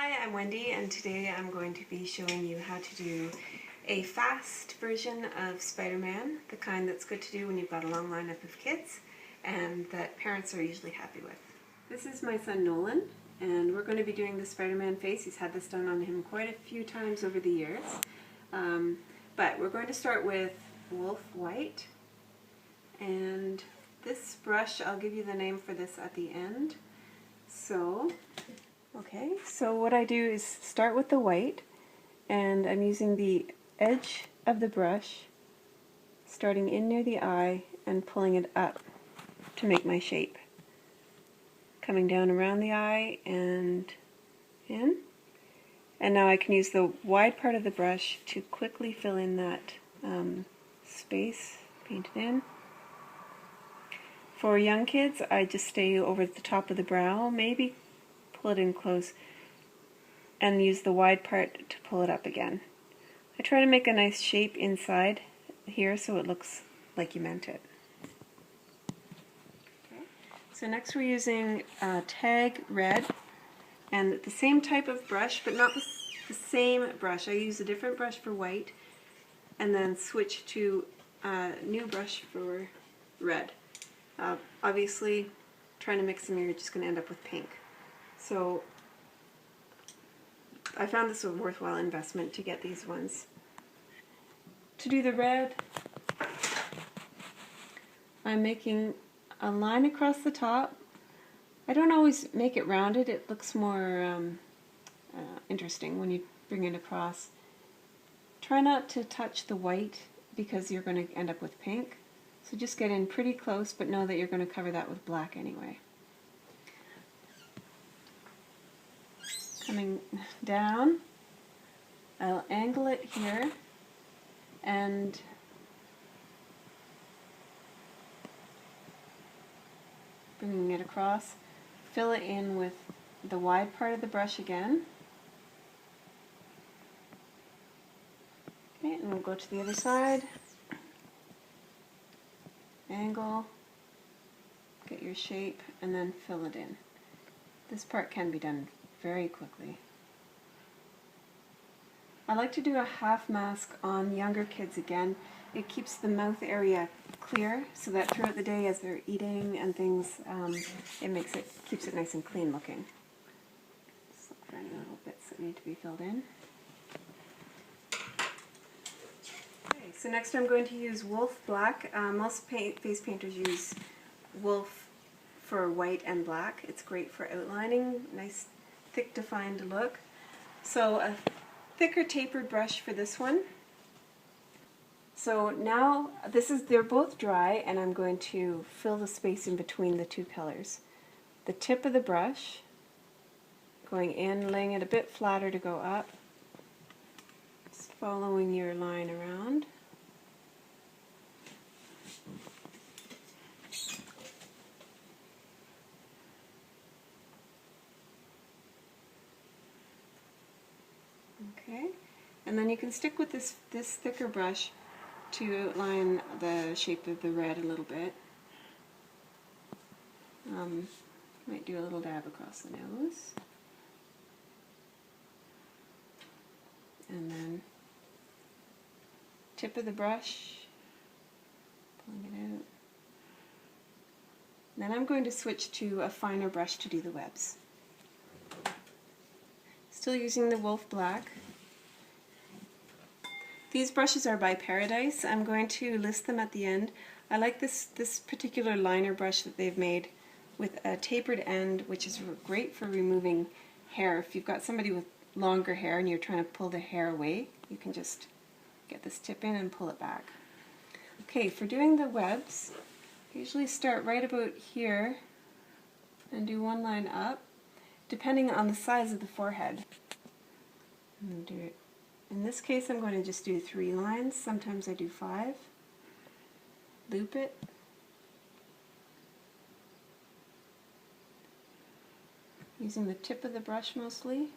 Hi, I'm Wendy, and today I'm going to be showing you how to do a fast version of Spider-Man, the kind that's good to do when you've got a long lineup of kids and that parents are usually happy with. This is my son Nolan, and we're going to be doing the Spider-Man face. He's had this done on him quite a few times over the years. But we're going to start with Wolf White, and this brush, I'll give you the name for this at the end. Okay, so what I do is start with the white, and I'm using the edge of the brush, starting in near the eye and pulling it up to make my shape. Coming down around the eye and in. And now I can use the wide part of the brush to quickly fill in that space, paint it in. For young kids, I just stay over the top of the brow, maybe pull it in close, and use the wide part to pull it up again. I try to make a nice shape inside here so it looks like you meant it. Okay. So next we're using Tag Red, and the same type of brush, but not the same brush. I use a different brush for white and then switch to a new brush for red. Obviously, trying to mix them, you're just going to end up with pink. So I found this a worthwhile investment to get these ones. To do the red, I'm making a line across the top. I don't always make it rounded. It looks more interesting when you bring it across. Try not to touch the white because you're going to end up with pink. So just get in pretty close, but know that you're going to cover that with black anyway. Coming down, I'll angle it here and bringing it across, fill it in with the wide part of the brush again. Okay, and we'll go to the other side, angle, get your shape, and then fill it in. This part can be done very quickly. I like to do a half mask on younger kids again. It keeps the mouth area clear so that throughout the day as they're eating and things, keeps it nice and clean looking. Just look for any little bits that need to be filled in. Okay, so next I'm going to use Wolf Black. Most face painters use Wolf for white and black. It's great for outlining, nice thick defined look. So a thicker tapered brush for this one. So now they're both dry, and I'm going to fill the space in between the two colors. The tip of the brush going in, laying it a bit flatter to go up, just following your line around. Okay, and then you can stick with this thicker brush to outline the shape of the red a little bit. Might do a little dab across the nose. And then tip of the brush, pulling it out. And then I'm going to switch to a finer brush to do the webs. Still using the Wolf Black. These brushes are by Paradise. I'm going to list them at the end. I like this particular liner brush that they've made with a tapered end, which is great for removing hair. If you've got somebody with longer hair and you're trying to pull the hair away, you can just get this tip in and pull it back. Okay, for doing the webs, I usually start right about here and do one line up, depending on the size of the forehead. And do it. In this case, I'm going to just do 3 lines. Sometimes I do 5. Loop it. Using the tip of the brush mostly.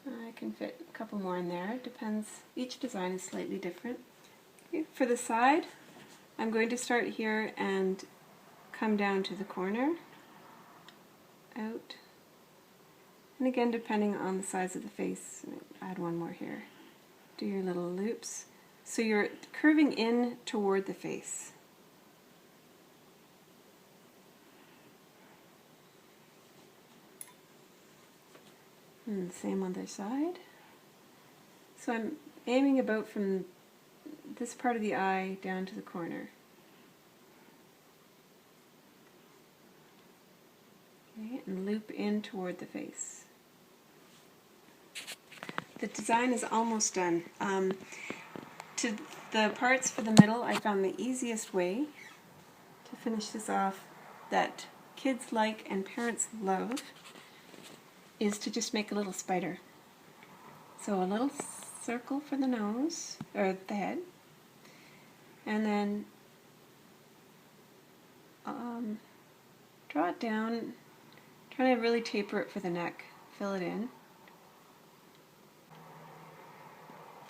I can fit a couple more in there. It depends. Each design is slightly different. Okay, for the side, I'm going to start here and come down to the corner, out, And again, depending on the size of the face, add one more here. Do your little loops. So you're curving in toward the face. And the same on the other side. So I'm aiming about from this part of the eye down to the corner. Okay, and loop in toward the face. The design is almost done. To the parts for the middle, I found the easiest way to finish this off that kids like and parents love is to just make a little spider. So a little circle for the nose, or the head, and then draw it down, try to really taper it for the neck, fill it in.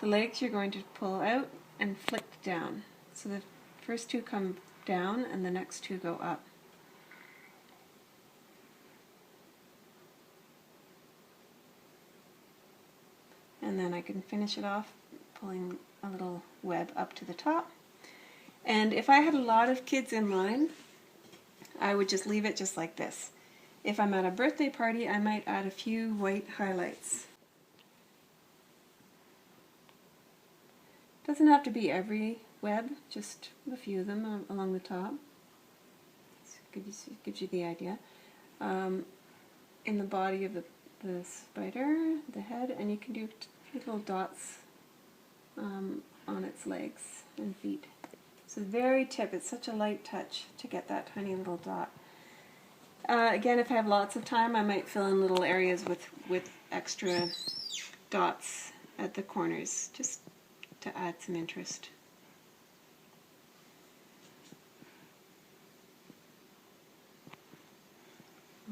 The legs you're going to pull out and flick down. So the first two come down and the next two go up. And then I can finish it off pulling a little web up to the top. And if I had a lot of kids in line, I would just leave it just like this. If I'm at a birthday party, I might add a few white highlights. Doesn't have to be every web, just a few of them along the top. Gives you the idea. In the body of the spider, the head, and you can do little dots on its legs and feet. So the very tip, it's such a light touch to get that tiny little dot. Again, if I have lots of time, I might fill in little areas with extra dots at the corners, just to add some interest.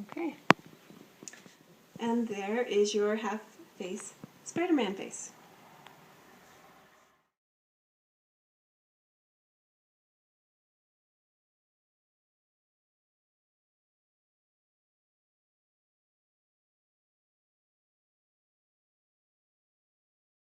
Okay. And there is your half face Spider-Man face.